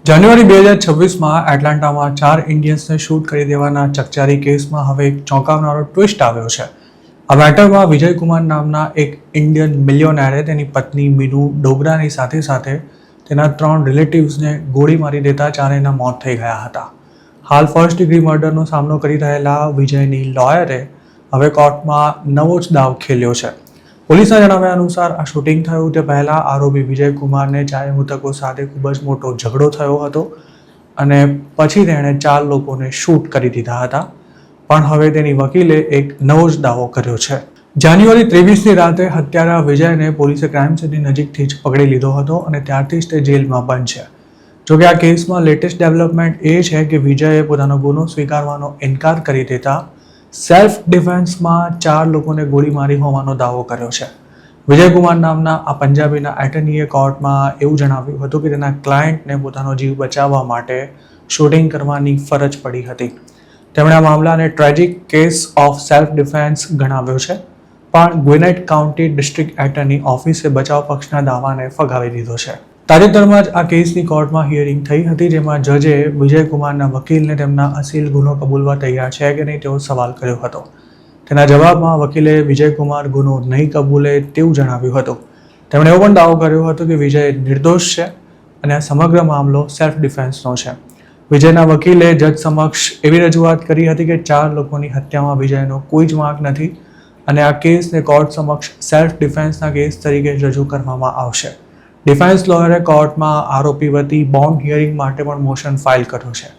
જાન્યુઆરી 2026માં એટલાન્ટામાં 4 ઇન્ડિયન્સને shoot કરી દેવાના ચકચારી કેસમાં હવે એક ચોંકાવનારો ટ્વિસ્ટ આવ્યો છે. આ મેટરમાં વિજય કુમાર નામના એક ઇન્ડિયન મિલિયોનેરે તેની પત્ની મીનુ ડોગરાની સાથે સાથે તેના 3 રિલેટિવ્સને ગોળી મારી દેતા ચારેયના મોત થઈ ગયા હતા. હાલ ફર્સ્ટ ડિગ્રી મર્ડરનો સામનો કરી રહેલા વિજયની લોયરે હવે કોર્ટમાં નવો જ દાવ ખેલ્યો છે. પોલીસના જણાવ્યા અનુસાર આ શૂટિંગ થયું તે પહેલાં આરોપી વિજય કુમારને 4 મૃતકો સાથે ખૂબ જ મોટો ઝઘડો થયો હતો અને પછી તેણે 4 લોકોને શૂટ કરી દીધા હતા. પણ હવે તેની વકીલે એક નવો જ દાવો કર્યો છે. જાન્યુઆરી 23ની રાતે હત્યારા વિજયને પોલીસે ક્રાઇમ સીનની નજીકથી જ પકડી લીધો હતો અને ત્યારથી જ તે જેલમાં બંધ છે. જોકે આ કેસમાં લેટેસ્ટ ડેવલપમેન્ટ એ છે કે વિજયે પોતાનો ગુનો સ્વીકારવાનો ઇનકાર કરી દેતા સેલ્ફ ડિફેન્સમાં 4 લોકોને ગોળી મારી હોવાનો દાવો કર્યો છે. વિજયકુમાર નામના આ પંજાબીના એટર્નીએ કોર્ટમાં એવું જણાવ્યું હતું કે તેના ક્લાયન્ટને પોતાનો જીવ બચાવવા માટે શૂટિંગ કરવાની ફરજ પડી હતી. તેમણે આ મામલાને tragic case of self defence ગણાવ્યો છે, પણ ગ્વિનેટ કાઉન્ટી ડિસ્ટ્રિક્ટ એટર્ની ઓફિસે બચાવ પક્ષના દાવાને ફગાવી દીધો છે. તાજેતરમાં જ આ કેસની કોર્ટમાં હિયરિંગ થઈ હતી, જેમાં જજે વિજયકુમારના વકીલને તેમના અસીલ ગુનો કબૂલવા તૈયાર છે કે નહીં તેવો સવાલ કર્યો હતો. તેના જવાબમાં વકીલે વિજયકુમાર ગુનો નહીં કબૂલે તેવું જણાવ્યું હતું. તેમણે એવો પણ દાવો કર્યો હતો કે વિજય નિર્દોષ છે અને આ સમગ્ર મામલો સેલ્ફ ડિફેન્સનો છે. વિજયના વકીલે જજ સમક્ષ એવી રજૂઆત કરી હતી કે 4 લોકોની હત્યામાં વિજયનો કોઈ જ વાંક નથી અને આ કેસને કોર્ટ સમક્ષ સેલ્ફ ડિફેન્સના કેસ તરીકે રજૂ કરવામાં આવશે. ડિફેન્સ લોયરે કોર્ટમાં આરોપી વતી બોન્ડ હિયરિંગ માટે પણ મોશન ફાઇલ કર્યો છે.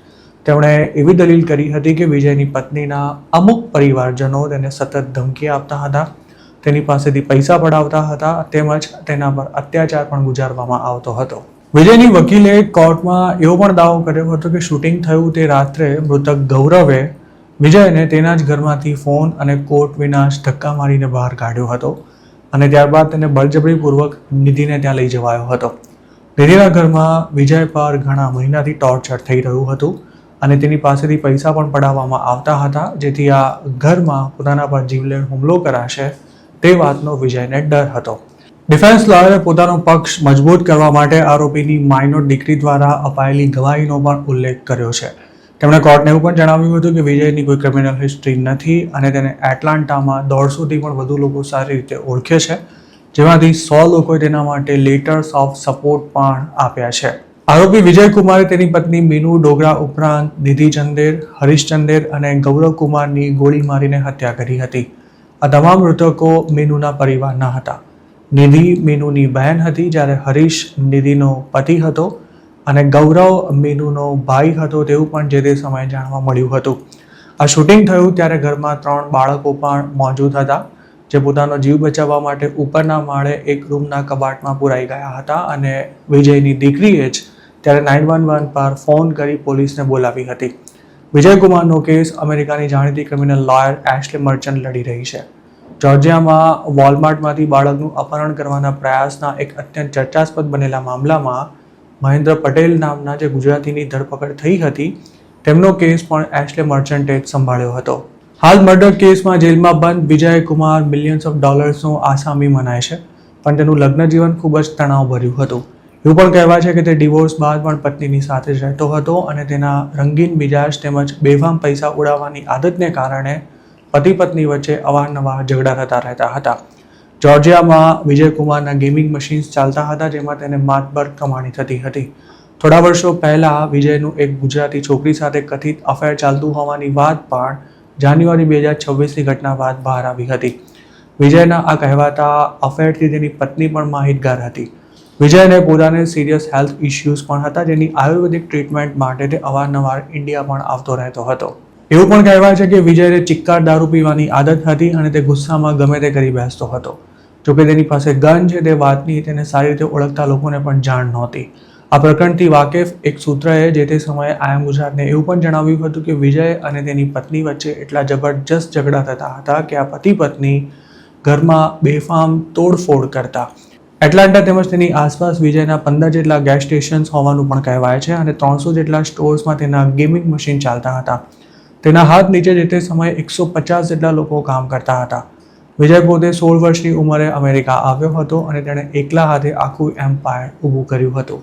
તેમણે એવી દલીલ કરી હતી કે વિજયની પત્નીના અમુક પરિવારજનો તેને સતત ધમકી આપતા હતા, તેની પાસેથી પૈસા પડાવતા હતા, તેમજ તેના પર અત્યાચાર પણ ગુજારવામાં આવતો હતો. વિજયની વકીલે કોર્ટમાં એવો પણ દાવો કર્યો હતો કે શૂટિંગ થયું તે રાત્રે મૃતક ગૌરવે વિજયને તેના જ ઘરમાંથી ફોન અને કોટ વિના જ ધક્કા મારીને બહાર કાઢ્યો હતો અને ત્યારબાદ તેને બળજબરીપૂર્વક નિધિને ત્યાં લઈ જવાયો હતો. નિધિના ઘરમાં વિજય પર ઘણા મહિનાથી ટોર્ચર થઈ રહ્યું હતું અને તેની પાસેથી પૈસા પણ પડાવવામાં આવતા હતા, જેથી આ ઘરમાં પોતાના પર જીવલેણ હુમલો કરાશે તે વાતનો વિજયને ડર હતો. ડિફેન્સ લોયરે પોતાનો પક્ષ મજબૂત કરવા માટે આરોપીની માઇનોર દીકરી દ્વારા અપાયેલી ગવાહીનો પણ ઉલ્લેખ કર્યો છે. તેમણે કોર્ટને એવું પણ જણાવ્યું હતું કે વિજયની કોઈ ક્રિમિનલ હિસ્ટ્રી નથી અને તેને એટલાન્ટામાં 150થી પણ વધુ લોકો સારી રીતે ઓળખે છે, જેમાંથી 100 લોકોએ તેના માટે લેટર્સ ઓફ સપોર્ટ પણ આપ્યા છે. આરોપી વિજય કુમારે તેની પત્ની મીનુ ડોગરા ઉપરાંત નિધિ ચંદેર, હરીશ ચંદેર અને ગૌરવ કુમારની ગોળી મારીને હત્યા કરી હતી. આ તમામ મૃતકો મીનુના પરિવારના હતા. નિધિ મીનુની બહેન હતી, જ્યારે હરીશ નિધિનો પતિ હતો અને ગૌરવ મીનુનો ભાઈ હતો તેવું પણ જે તે સમયે જાણવા મળ્યું હતું. આ શૂટિંગ થયું ત્યારે ઘરમાં 3 બાળકો પણ મોજૂદ હતા, જે પોતાનો જીવ બચાવવા માટે ઉપરના માળે એક રૂમના કબાટમાં પુરાઈ ગયા હતા અને વિજયની દીકરીએ જ ત્યારે 911 પર ફોન કરી પોલીસને બોલાવી હતી. વિજયકુમારનો કેસ અમેરિકાની જાણીતી ક્રિમિનલ લોયર એશ્લે મર્ચન્ટ લડી રહી છે. જોર્જિયામાં વોલમાર્ટમાંથી બાળકનું અપહરણ કરવાના પ્રયાસના એક અત્યંત ચર્ચાસ્પદ બનેલા મામલામાં મહેન્દ્ર પટેલ નામના જે ગુજરાતીની ધરપકડ થઈ હતી, તેમનો કેસ પણ એશ્લે મર્ચન્ટે જ સંભાળ્યો હતો. હાલ મર્ડર કેસમાં જેલમાં બંધ વિજય કુમાર મિલિયન્સ ઓફ ડોલર્સનો આસામી મનાય છે, પણ તેનું લગ્ન જીવન ખૂબ જ તણાવભર્યું હતું. એવું પણ કહેવાય છે કે તે ડિવોર્સ બાદ પણ પત્નીની સાથે જ રહેતો હતો અને તેના રંગીન મિજાજ તેમજ બેફામ પૈસા ઉડાવવાની આદતને કારણે પતિ પત્ની વચ્ચે અવારનવાર ઝઘડા થતા રહેતા હતા. જોર્જિયામાં વિજયકુમારના ગેમિંગ મશીન્સ ચાલતા હતા, જેમાં તેને માતબર કમાણી થતી હતી. થોડા વર્ષો પહેલાં વિજયનું એક ગુજરાતી છોકરી સાથે કથિત અફેર ચાલતું હોવાની વાત પણ જાન્યુઆરી 2026ની ઘટના બાદ બહાર આવી હતી. વિજયના આ કહેવાતા અફેરથી તેની પત્ની પણ માહિતગાર હતી. વિજયને પોતાને સિરિયસ હેલ્થ ઇશ્યુઝ પણ હતા, જેની આયુર્વેદિક ટ્રીટમેન્ટ માટે તે અવારનવાર ઇન્ડિયા પણ આવતો રહેતો હતો. એવું પણ કહેવાય છે કે વિજયને ચિક્કાર દારૂ પીવાની આદત હતી અને તે ગુસ્સામાં ગમે તે કરી બેસતો હતો. જોકે તેની પાસે ગન છે તે વાતની તેને સારી રીતે ઓળખતા લોકોને પણ જાણ નહોતી. આ પ્રકરણથી વાકેફ એક સૂત્રએ જે તે સમયે આઈ એમ ગુજરાતને એવું પણ જણાવ્યું હતું કે વિજય અને તેની પત્ની વચ્ચે એટલા જબરજસ્ત ઝઘડા થતા હતા કે આ પતિ પત્ની ઘરમાં બેફામ તોડફોડ કરતા. એટલાન્ટા તેમજ તેની આસપાસ વિજયના 15 જેટલા ગેસ સ્ટેશન્સ હોવાનું પણ કહેવાય છે અને 300 જેટલા સ્ટોર્સમાં તેના ગેમિંગ મશીન ચાલતા હતા. તેના હાથ નીચે જે તે સમયે 150 જેટલા લોકો કામ કરતા હતા. વિજય પોતે 16 વર્ષની ઉંમરે અમેરિકા આવ્યો હતો અને તેણે એકલા હાથે આખું એમ્પાયર ઊભું કર્યું હતું.